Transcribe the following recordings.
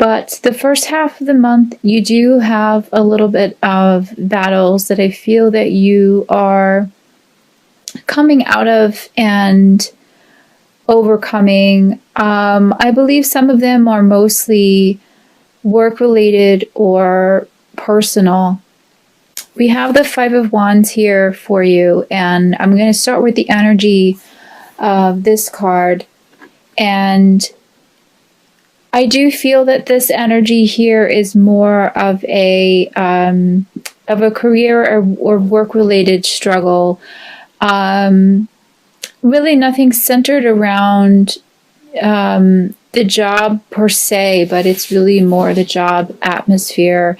But the first half of the month, you do have a little bit of battles that I feel that you are coming out of and overcoming. I believe some of them are mostly work-related or personal. We have the Five of Wands here for you, and I'm going to start with the energy of this card. And I do feel that this energy here is more of a career or work-related struggle. Really nothing centered around the job per se, but it's really more the job atmosphere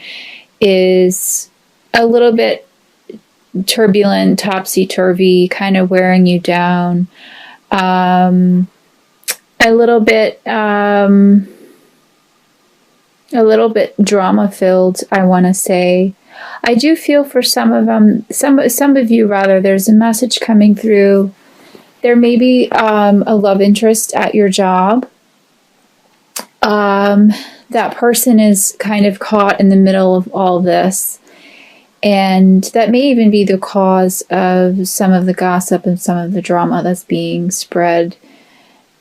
is a little bit turbulent, topsy-turvy, kind of wearing you down. A little bit drama-filled, I want to say. I do feel for some of you rather, there's a message coming through. There may be a love interest at your job. That person is kind of caught in the middle of all this. And that may even be the cause of some of the gossip and some of the drama that's being spread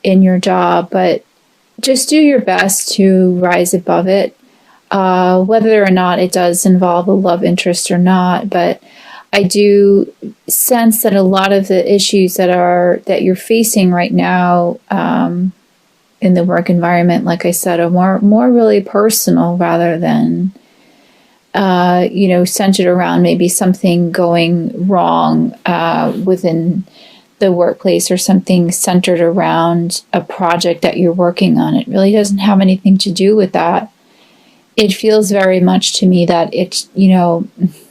in your job. But just do your best to rise above it, whether or not it does involve a love interest or not. But I do sense that a lot of the issues that you're facing right now in the work environment, like I said, are more really personal rather than centered around maybe something going wrong within the workplace or something centered around a project that you're working on. It really doesn't have anything to do with that. It feels very much to me that it's,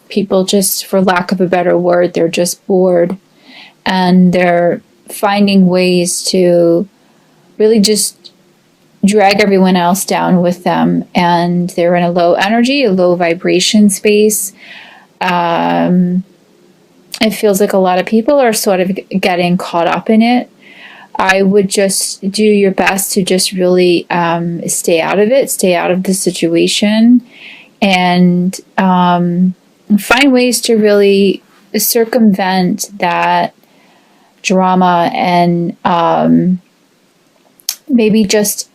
people just, for lack of a better word, they're just bored and they're finding ways to really just drag everyone else down with them, and they're in a low energy, a low vibration space. It feels like a lot of people are sort of getting caught up in it. I would just do your best to just really stay out of it, stay out of the situation, and find ways to really circumvent that drama and maybe just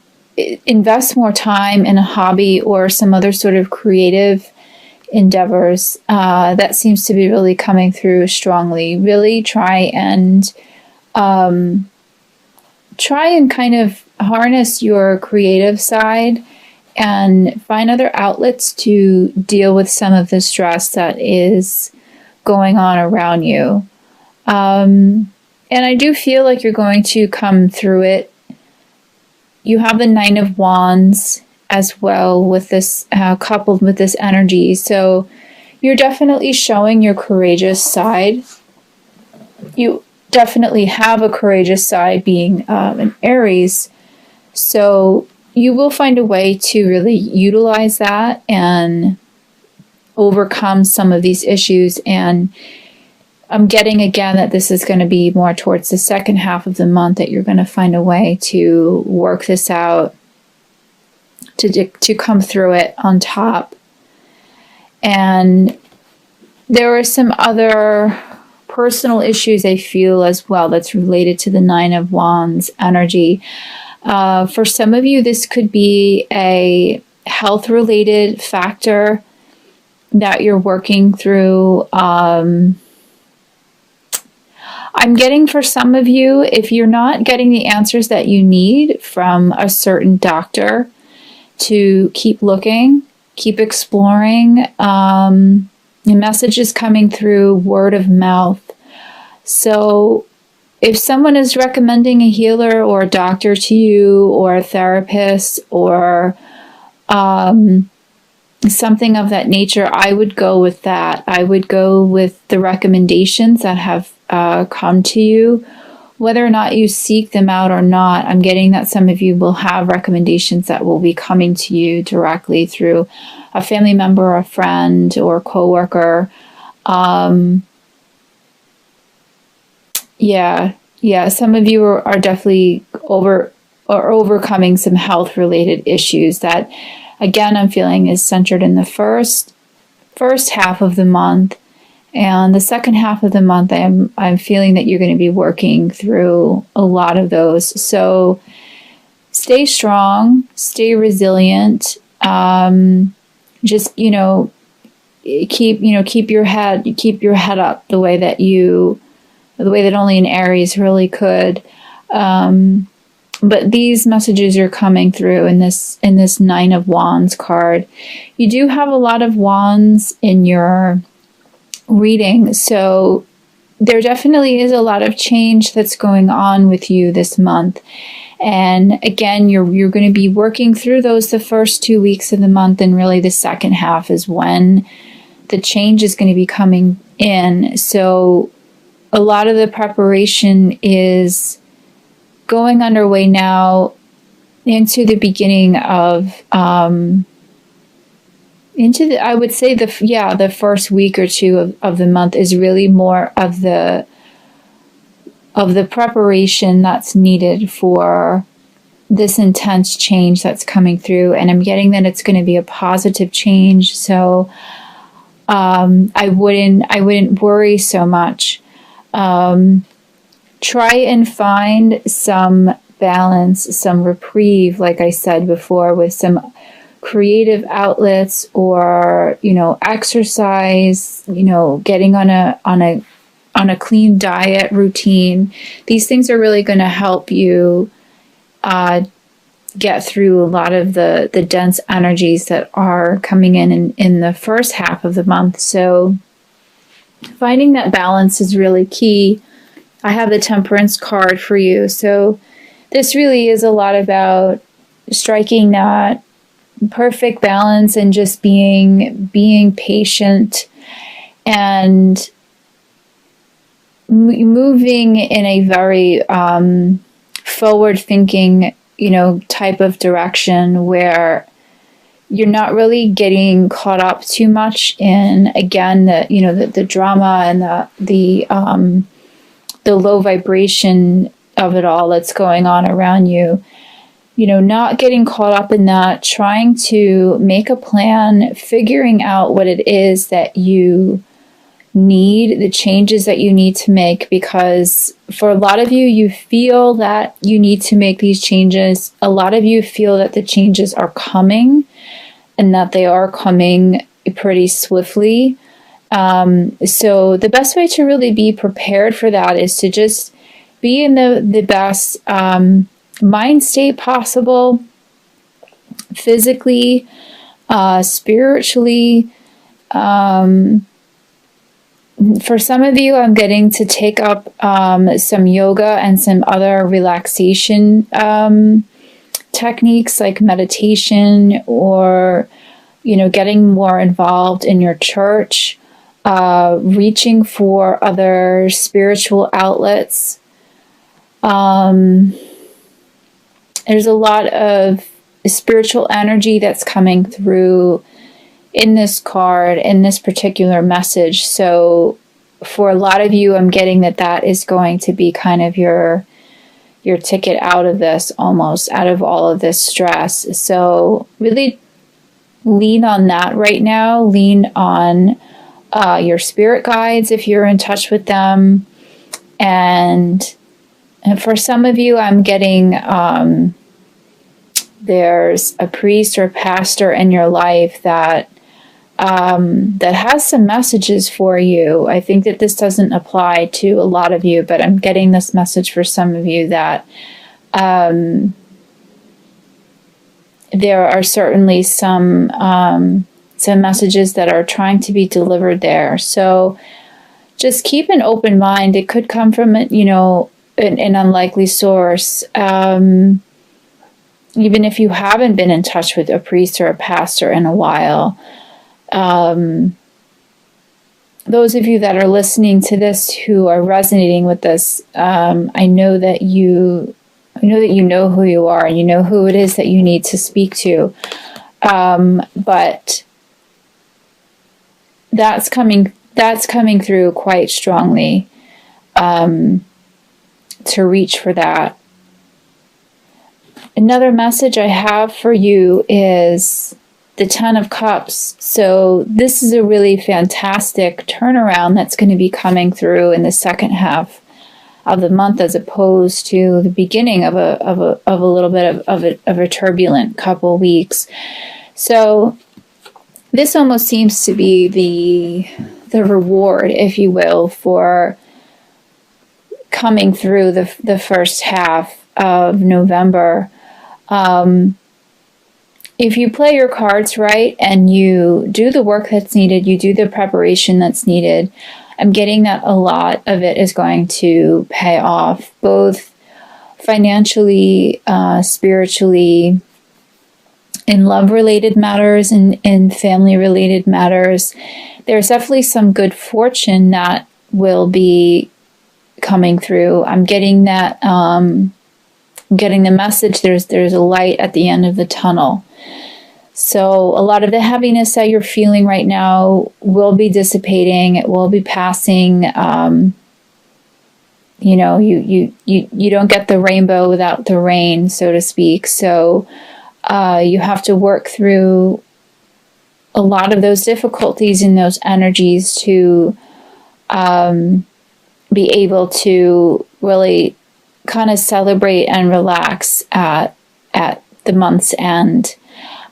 invest more time in a hobby or some other sort of creative endeavors. That seems to be really coming through strongly. Really try and kind of harness your creative side and find other outlets to deal with some of the stress that is going on around you. And I do feel like you're going to come through it. You have the Nine of Wands as well with this, coupled with this energy. So you're definitely showing your courageous side. You definitely have a courageous side being an Aries. So you will find a way to really utilize that and overcome some of these issues. And I'm getting again that this is going to be more towards the second half of the month that you're going to find a way to work this out, to come through it on top. And there are some other personal issues I feel as well that's related to the Nine of Wands energy. For some of you, this could be a health-related factor that you're working through. I'm getting for some of you, if you're not getting the answers that you need from a certain doctor, to keep looking, keep exploring. The message is coming through word of mouth. So if someone is recommending a healer or a doctor to you, or a therapist, or something of that nature, I would go with that. I would go with the recommendations that have come to you, whether or not you seek them out or not. I'm getting that some of you will have recommendations that will be coming to you directly through a family member, a friend, or a coworker. Yeah, some of you are definitely overcoming some health-related issues that again, I'm feeling is centered in the first half of the month. And the second half of the month, I'm feeling that you're going to be working through a lot of those. So stay strong, stay resilient. Just keep your head up the way that only an Aries really could. But these messages are coming through in this Nine of Wands card. You do have a lot of wands in your reading, so there definitely is a lot of change that's going on with you this month. And again, you're going to be working through those the first 2 weeks of the month, and really the second half is when the change is going to be coming in. So a lot of the preparation is going underway now into the beginning of I would say the first week or two of the month is really more of the preparation that's needed for this intense change that's coming through. And I'm getting that it's going to be a positive change. So I wouldn't worry so much. Try and find some balance, some reprieve, like I said before, with some creative outlets, or exercise, getting on a clean diet routine. These things are really going to help you get through a lot of the dense energies that are coming in the first half of the month. So finding that balance is really key. I have the Temperance card for you. So this really is a lot about striking that perfect balance and just being patient and moving in a very forward thinking, type of direction, where you're not really getting caught up too much in, again, the drama and the low vibration of it all that's going on around you. Not getting caught up in that, trying to make a plan, figuring out what it is that you need, the changes that you need to make, because for a lot of you, you feel that you need to make these changes. A lot of you feel that the changes are coming and that they are coming pretty swiftly. So the best way to really be prepared for that is to just be in the best mind state possible, physically, spiritually. For some of you, I'm getting to take up some yoga and some other relaxation techniques like meditation, or getting more involved in your church, reaching for other spiritual outlets. There's a lot of spiritual energy that's coming through in this card, in this particular message. So for a lot of you, I'm getting that is going to be kind of your ticket out of this, almost out of all of this stress. So really lean on that right now. Lean on your spirit guides if you're in touch with them. And for some of you, I'm getting there's a priest or pastor in your life that has some messages for you. I think that this doesn't apply to a lot of you, but I'm getting this message for some of you that there are certainly some messages that are trying to be delivered there. So just keep an open mind. It could come from an unlikely source. Even if you haven't been in touch with a priest or a pastor in a while. Those of you that are listening to this who are resonating with this, I know that you know who you are, and you know who it is that you need to speak to. But that's coming through quite strongly, to reach for that. Another message I have for you is the Ten of Cups. So this is a really fantastic turnaround that's going to be coming through in the second half of the month, as opposed to the beginning of a little bit of a turbulent couple weeks. So this almost seems to be the reward, if you will, for coming through the first half of November. If you play your cards right and you do the work that's needed, you do the preparation that's needed, I'm getting that a lot of it is going to pay off, both financially, spiritually, in love-related matters, and in family-related matters. There's definitely some good fortune that will be coming through. I'm getting that, getting the message there's a light at the end of the tunnel. So a lot of the heaviness that you're feeling right now will be dissipating. It will be passing. You know, you don't get the rainbow without the rain, so to speak. So you have to work through a lot of those difficulties and those energies to be able to really kind of celebrate and relax at the month's end.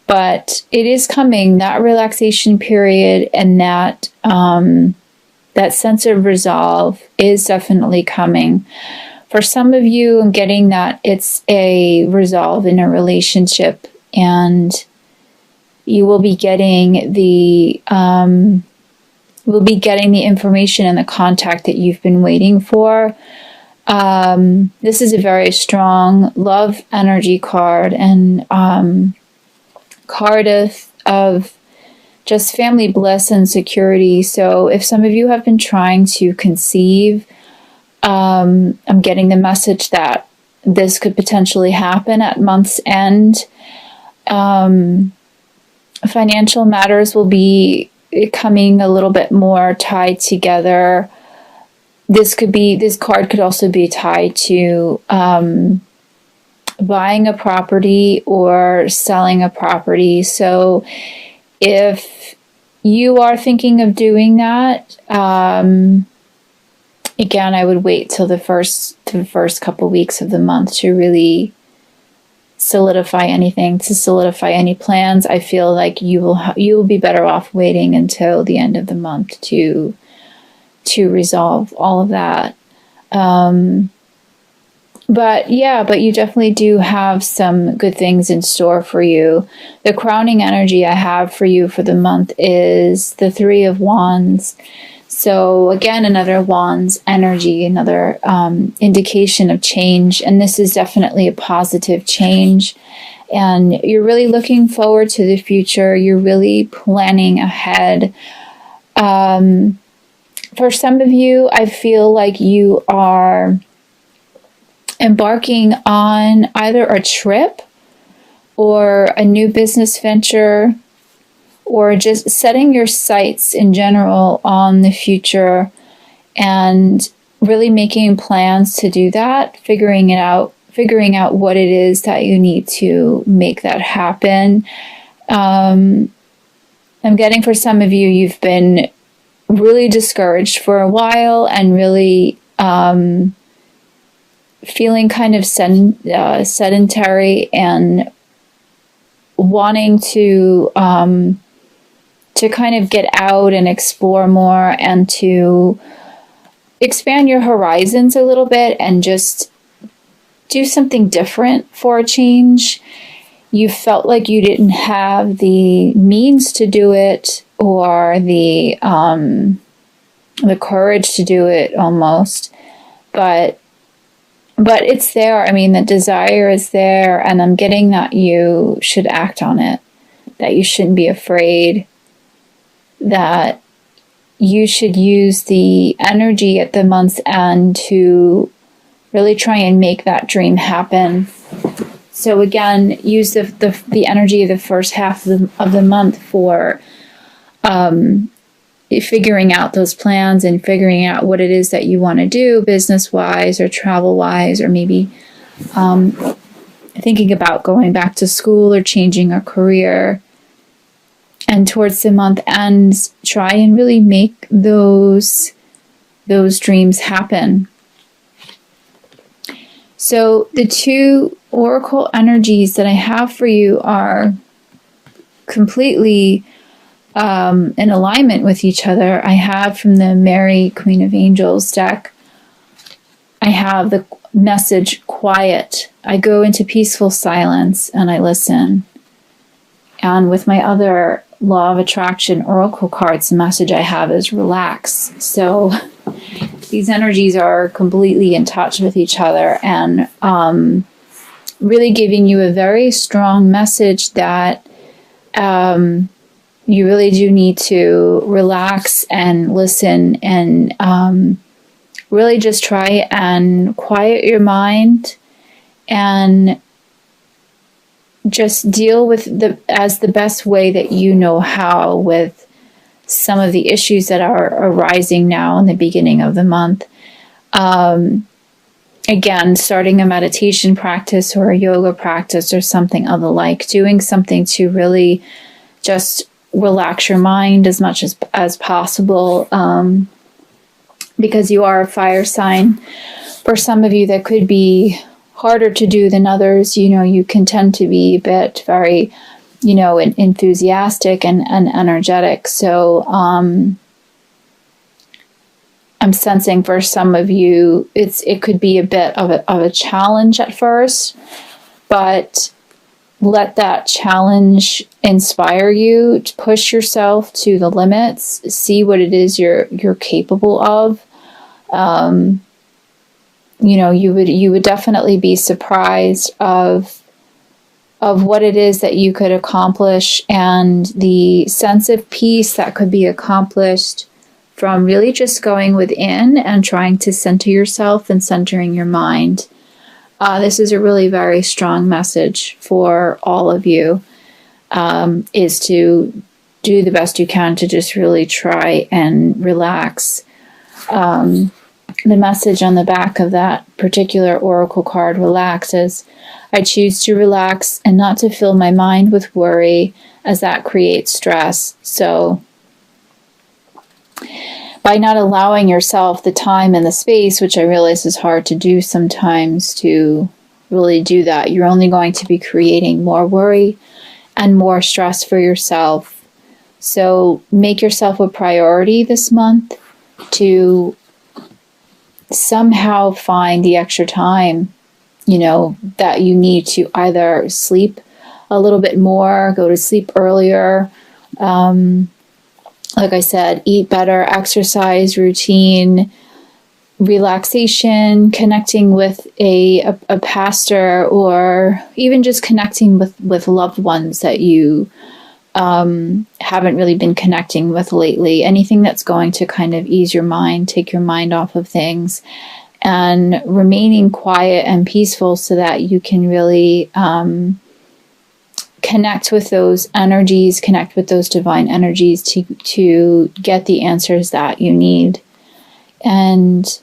But it is coming, that relaxation period, and that that sense of resolve is definitely coming. For some of you, I'm getting that it's a resolve in a relationship, and you will be getting the information and the contact that you've been waiting for. This is a very strong love energy card, and card of just family bliss and security. So if some of you have been trying to conceive, I'm getting the message that this could potentially happen at month's end. Financial matters will be coming a little bit more tied together. This card could also be tied to buying a property or selling a property. So if you are thinking of doing that, again, I would wait till the first couple weeks of the month to really solidify anything, to solidify any plans. I feel like you will be better off waiting until the end of the month to resolve all of that. But you definitely do have some good things in store for you. The crowning energy I have for you for the month is the Three of Wands. So again, another Wands energy, another indication of change. And this is definitely a positive change. And you're really looking forward to the future. You're really planning ahead. For some of you, I feel like you are embarking on either a trip or a new business venture, or just setting your sights in general on the future and really making plans to do that, figuring out what it is that you need to make that happen. I'm getting, for some of you, you've been really discouraged for a while and really feeling kind of sedentary and wanting to kind of get out and explore more and to expand your horizons a little bit and just do something different for a change. You felt like you didn't have the means to do it, or the courage to do it almost, but it's there. I mean, the desire is there, and I'm getting that you should act on it, that you shouldn't be afraid, that you should use the energy at the month's end to really try and make that dream happen. So again, use the energy of the first half of the month for figuring out those plans and figuring out what it is that you want to do business-wise or travel-wise, or maybe thinking about going back to school or changing a career. And towards the month end, try and really make those dreams happen. So the two oracle energies that I have for you are completely in alignment with each other. I have from the Mary, Queen of Angels deck, I have the message quiet. I go into peaceful silence and I listen. And with my other Law of Attraction oracle cards, the message I have is relax. So these energies are completely in touch with each other and really giving you a very strong message that you really do need to relax and listen and really just try and quiet your mind and just deal with the best way that you know how with some of the issues that are arising now in the beginning of the month. Again, starting a meditation practice or a yoga practice or something of the like, doing something to really just relax your mind as much as possible, because you are a fire sign. For some of you, that could be harder to do than others. You can tend to be a bit very, enthusiastic and energetic. So I'm sensing for some of you, it could be a bit of a challenge at first, but let that challenge inspire you to push yourself to the limits. See what it is you're capable of. You would definitely be surprised of what it is that you could accomplish and the sense of peace that could be accomplished from really just going within and trying to center yourself and centering your mind. This is a really very strong message for all of you, is to do the best you can to just really try and relax. The message on the back of that particular oracle card, relax, is I choose to relax and not to fill my mind with worry, as that creates stress. So by not allowing yourself the time and the space, which I realize is hard to do sometimes, to really do that, you're only going to be creating more worry and more stress for yourself. So make yourself a priority this month to somehow find the extra time, that you need to either sleep a little bit more, go to sleep earlier, like I said, eat better, exercise routine, relaxation, connecting with a pastor, or even just connecting with loved ones that you haven't really been connecting with lately. Anything that's going to kind of ease your mind, take your mind off of things, and remaining quiet and peaceful so that you can really connect with those energies, connect with those divine energies to get the answers that you need. And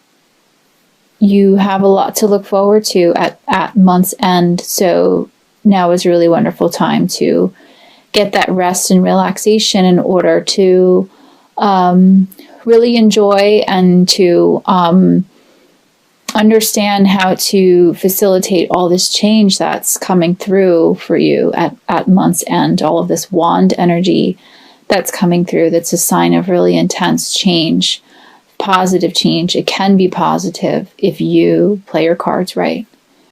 you have a lot to look forward to at month's end. So now is a really wonderful time to get that rest and relaxation in order to really enjoy and to understand how to facilitate all this change that's coming through for you at month's end. All of this wand energy that's coming through, that's a sign of really intense change, positive change. It can be positive if you play your cards right.